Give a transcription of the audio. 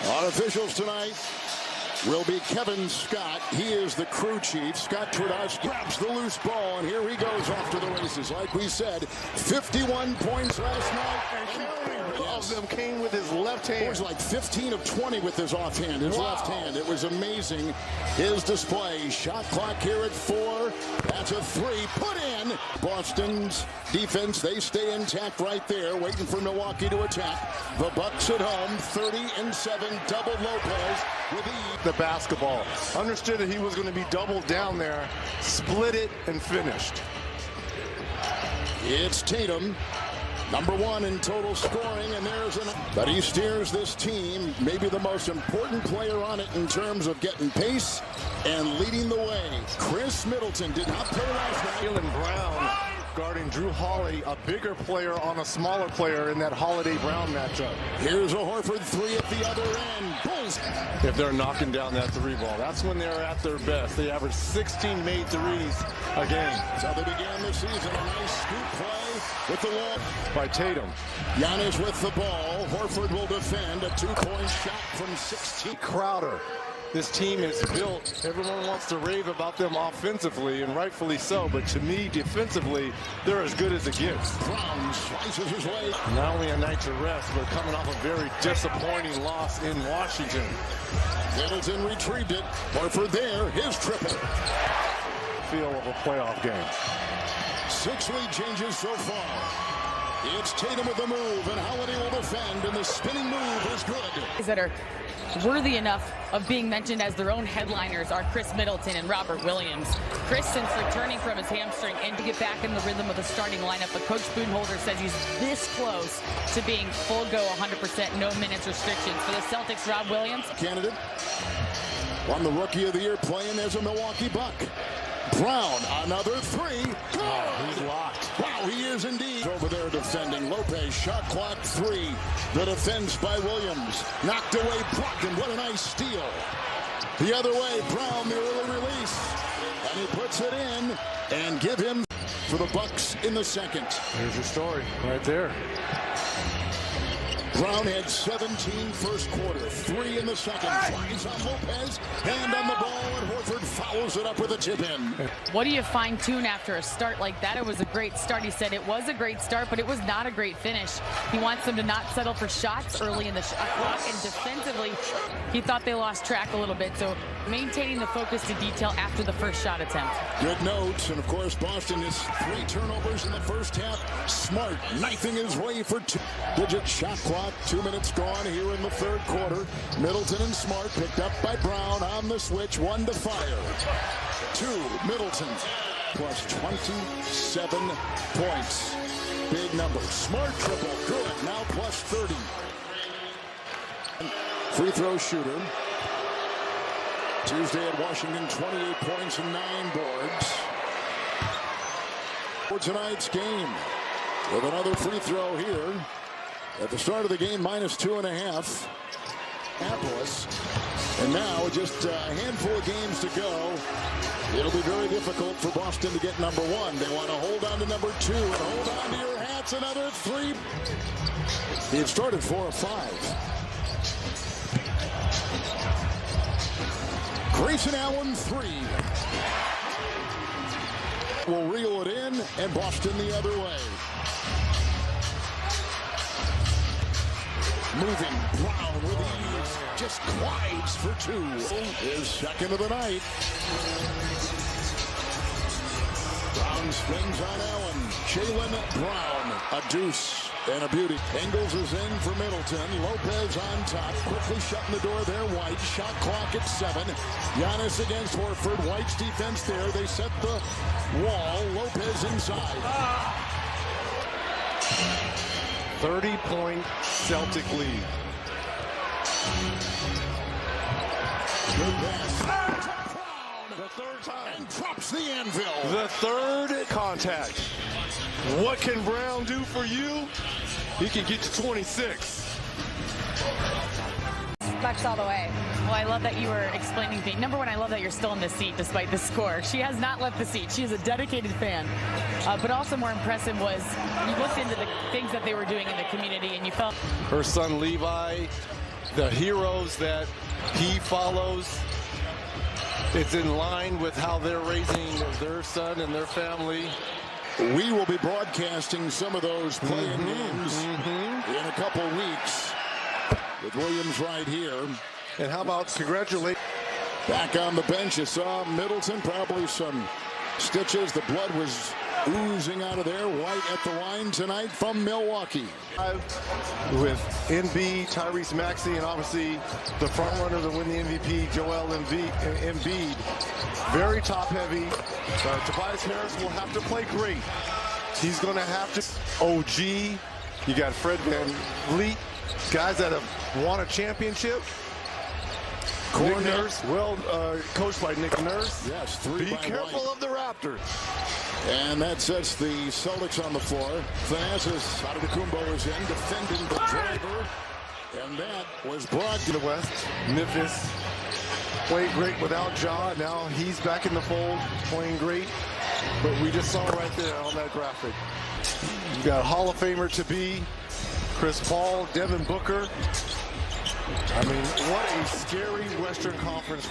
Our officials tonight will be Kevin Scott. He is the crew chief. Scott Twardowski grabs the loose ball, and here he goes off to the races. Like we said, 51 points last night. All of them came with his left hand. He was like 15 of 20 with his offhand, his left hand. It was amazing, his display. Shot clock here at 4. That's a 3. Put in. Boston's defense, they stay intact right there, waiting for Milwaukee to attack. The Bucks at home, 30-7, double Lopez with the basketball. Understood that he was going to be doubled down there, split it, and finished. It's Tatum, number 1 in total scoring, and but he steers this team, maybe the most important player on it in terms of getting pace and leading the way. Chris Middleton did not play last night. Jaylen Brown guarding Drew Holiday, a bigger player on a smaller player in that Holiday-Brown matchup. Here's a Horford 3 at the other end. Bulls. If they're knocking down that 3 ball, that's when they're at their best. They average 16 made threes a game. That's how they began the season. A nice scoop play with the wall by Tatum. Giannis with the ball. Horford will defend a 2-point shot from 16. Crowder. This team is built. Everyone wants to rave about them offensively, and rightfully so. But to me, defensively, they're as good as it gets. Brown slices his way. Not only a night to rest, but coming off a very disappointing loss in Washington. Middleton retrieved it. Horford there. His triple. Feel of a playoff game. 6 lead changes so far. It's Tatum with the move, and Holiday will defend, and the spinning move is good. That are worthy enough of being mentioned as their own headliners are Chris Middleton and Robert Williams. Chris, since returning from his hamstring and to get back in the rhythm of the starting lineup, but Coach Budenholzer says he's this close to being full go 100%, no minutes restrictions. For the Celtics, Rob Williams. Candidate won the Rookie of the Year playing as a Milwaukee Buck. Brown, another 3. Oh, he's locked. Wow, he is indeed. Over there defending. Lopez, shot clock 3. The defense by Williams. Knocked away Brogdon. What a nice steal. The other way, Brown, the early release. And he puts it in and give him for the Bucks in the second. Here's your story right there. Brown had 17 first quarter, 3 in the second. Flies on Lopez, hand on the ball, and Horford follows it up with a tip-in. What do you fine-tune after a start like that? It was a great start. He said it was a great start, but it was not a great finish. He wants them to not settle for shots early in the shot clock, and defensively, he thought they lost track a little bit. So maintaining the focus to detail after the first shot attempt. Good notes, and of course, Boston is 3 turnovers in the first half. Smart knifing his way for 2-digit shot clock. 2 minutes gone here in the third quarter. Middleton and Smart picked up by Brown on the switch. 1 to fire. 2, Middleton plus 27 points. Big number. Smart triple. Good. Now plus 30. Free throw shooter. Tuesday at Washington, 28 points and 9 boards. For tonight's game, with another free throw here. At the start of the game, minus 2.5. Annapolis. And now, just a handful of games to go. It'll be very difficult for Boston to get number 1. They want to hold on to number 2 and hold on to your hats. Another 3. He had started 4 of 5. Grayson Allen, 3. Will reel it in, and Boston the other way. Moving, Brown with ease, just glides for 2. His second of the night. Brown spins on Allen. Jaylen Brown, a deuce and a beauty. Engels is in for Middleton. Lopez on top, quickly shutting the door there. White, shot clock at 7. Giannis against Horford. White's defense there. They set the wall. Lopez inside. 30-point Celtic lead. Good pass. The third time. And drops the anvil. The third contact. What can Brown do for you? He can get you 26. Bucks all the way. Well, I love that you were explaining things. Number 1, I love that you're still in the seat despite the score. She has not left the seat. She is a dedicated fan. But also more impressive was you looked into the things that they were doing in the community and you felt... Her son Levi the heroes that he follows. It's in line with how they're raising their son and their family. We will be broadcasting some of those play-in games in a couple weeks with Williams right here. And how about congratulate? Back on the bench, you saw Middleton, probably some stitches. The blood was oozing out of there. White at the line tonight from Milwaukee. With Embiid, Tyrese Maxey, and obviously the front runner to win the MVP, Joel Embiid. Very top heavy. Tobias Harris will have to play great. He's going to have to. OG. You got Fred VanVleet. Guys that have won a championship. Nick Nurse, well coached by Nick Nurse. Yes, three. Be careful White. of the Raptors. And that sets the Celtics on the floor. Thanasis Antetokounmpo is in, defending the driver. And that was brought To the West, Memphis played great without Ja. Now he's back in the fold, playing great. But we just saw right there on that graphic. You got Hall of Famer to be, Chris Paul, Devin Booker. I mean, what a scary Western Conference.